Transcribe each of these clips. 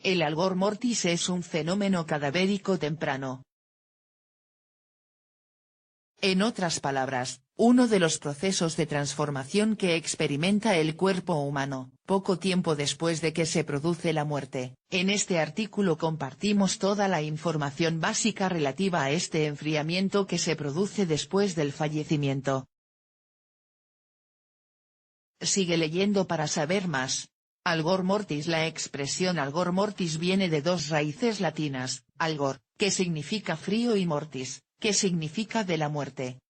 El algor mortis es un fenómeno cadavérico temprano. En otras palabras, uno de los procesos de transformación que experimenta el cuerpo humano, poco tiempo después de que se produce la muerte. En este artículo compartimos toda la información básica relativa a este enfriamiento que se produce después del fallecimiento. Sigue leyendo para saber más. Algor mortis. La expresión algor mortis viene de dos raíces latinas, algor, que significa frío, y mortis, que significa de la muerte.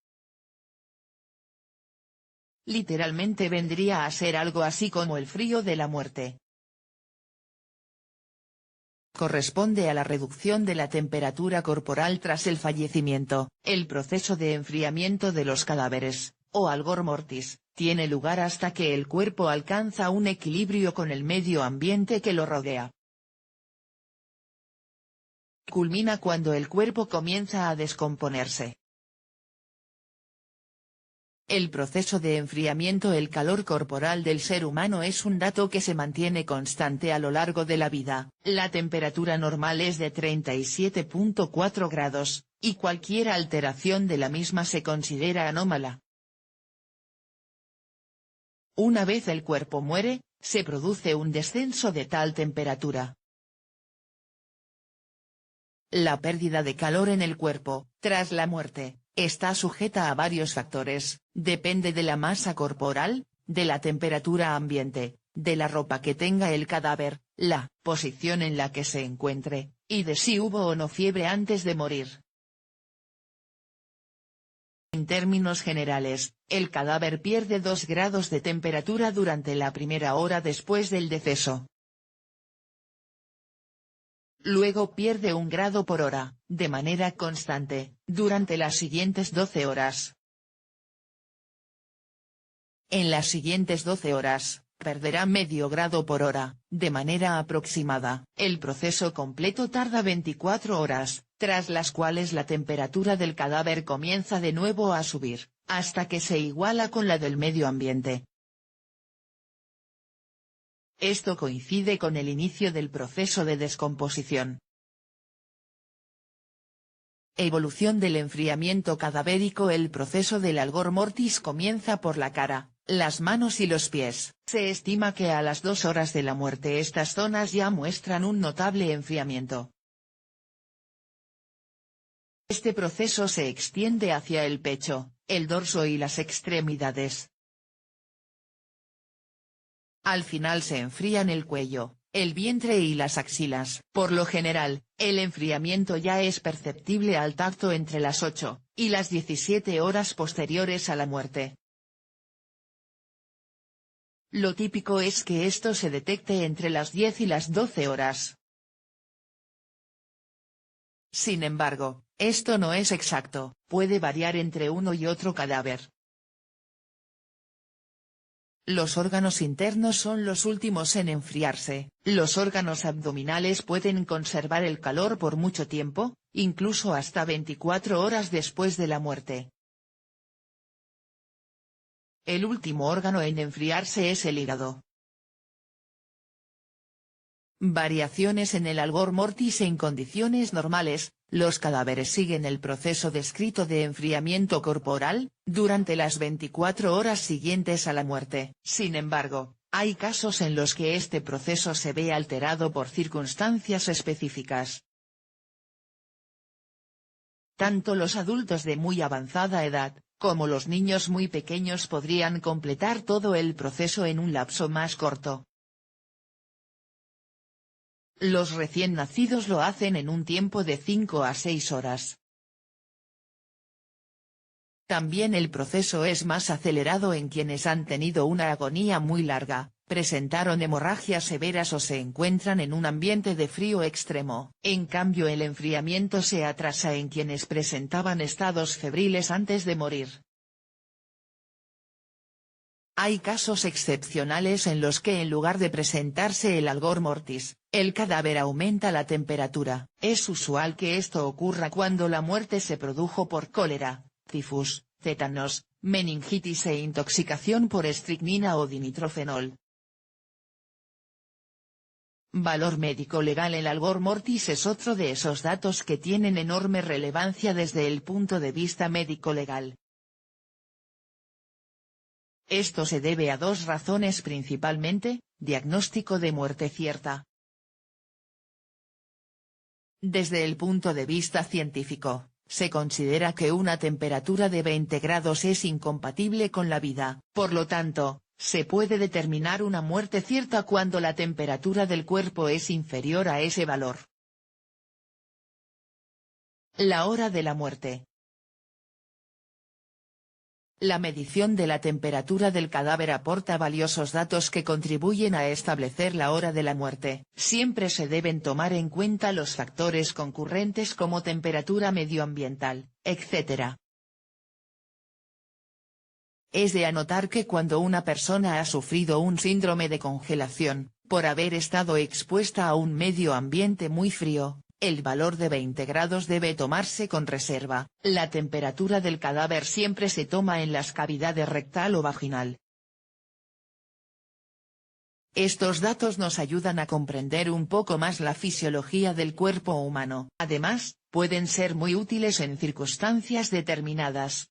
Literalmente vendría a ser algo así como el frío de la muerte. Corresponde a la reducción de la temperatura corporal tras el fallecimiento. El proceso de enfriamiento de los cadáveres, o algor mortis, tiene lugar hasta que el cuerpo alcanza un equilibrio con el medio ambiente que lo rodea. Culmina cuando el cuerpo comienza a descomponerse. El proceso de enfriamiento. El calor corporal del ser humano es un dato que se mantiene constante a lo largo de la vida. La temperatura normal es de 37.4 grados, y cualquier alteración de la misma se considera anómala. Una vez el cuerpo muere, se produce un descenso de tal temperatura. La pérdida de calor en el cuerpo, tras la muerte, está sujeta a varios factores, depende de la masa corporal, de la temperatura ambiente, de la ropa que tenga el cadáver, la posición en la que se encuentre, y de si hubo o no fiebre antes de morir. En términos generales, el cadáver pierde 2 grados de temperatura durante la primera hora después del deceso. Luego pierde 1 grado por hora, de manera constante, durante las siguientes 12 horas. En las siguientes 12 horas, perderá medio grado por hora, de manera aproximada. El proceso completo tarda 24 horas, tras las cuales la temperatura del cadáver comienza de nuevo a subir, hasta que se iguala con la del medio ambiente. Esto coincide con el inicio del proceso de descomposición. Evolución del enfriamiento cadavérico. El proceso del algor mortis comienza por la cara, las manos y los pies. Se estima que a las 2 horas de la muerte estas zonas ya muestran un notable enfriamiento. Este proceso se extiende hacia el pecho, el dorso y las extremidades. Al final se enfrían el cuello, el vientre y las axilas. Por lo general, el enfriamiento ya es perceptible al tacto entre las 8 y las 17 horas posteriores a la muerte. Lo típico es que esto se detecte entre las 10 y las 12 horas. Sin embargo, esto no es exacto, puede variar entre uno y otro cadáver. Los órganos internos son los últimos en enfriarse. Los órganos abdominales pueden conservar el calor por mucho tiempo, incluso hasta 24 horas después de la muerte. El último órgano en enfriarse es el hígado. Variaciones en el algor mortis. En condiciones normales, los cadáveres siguen el proceso descrito de enfriamiento corporal, durante las 24 horas siguientes a la muerte. Sin embargo, hay casos en los que este proceso se ve alterado por circunstancias específicas. Tanto los adultos de muy avanzada edad, como los niños muy pequeños podrían completar todo el proceso en un lapso más corto. Los recién nacidos lo hacen en un tiempo de 5 a 6 horas. También el proceso es más acelerado en quienes han tenido una agonía muy larga, presentaron hemorragias severas o se encuentran en un ambiente de frío extremo. En cambio, el enfriamiento se atrasa en quienes presentaban estados febriles antes de morir. Hay casos excepcionales en los que en lugar de presentarse el algor mortis, el cadáver aumenta la temperatura. Es usual que esto ocurra cuando la muerte se produjo por cólera, tifus, tétanos, meningitis e intoxicación por estricnina o dinitrofenol. Valor médico legal. El algor mortis es otro de esos datos que tienen enorme relevancia desde el punto de vista médico legal. Esto se debe a dos razones principalmente: diagnóstico de muerte cierta. Desde el punto de vista científico, se considera que una temperatura de 20 grados es incompatible con la vida, por lo tanto, se puede determinar una muerte cierta cuando la temperatura del cuerpo es inferior a ese valor. La hora de la muerte. La medición de la temperatura del cadáver aporta valiosos datos que contribuyen a establecer la hora de la muerte. Siempre se deben tomar en cuenta los factores concurrentes como temperatura medioambiental, etc. Es de anotar que cuando una persona ha sufrido un síndrome de congelación, por haber estado expuesta a un medio ambiente muy frío, el valor de 20 grados debe tomarse con reserva. La temperatura del cadáver siempre se toma en las cavidades rectal o vaginal. Estos datos nos ayudan a comprender un poco más la fisiología del cuerpo humano. Además, pueden ser muy útiles en circunstancias determinadas,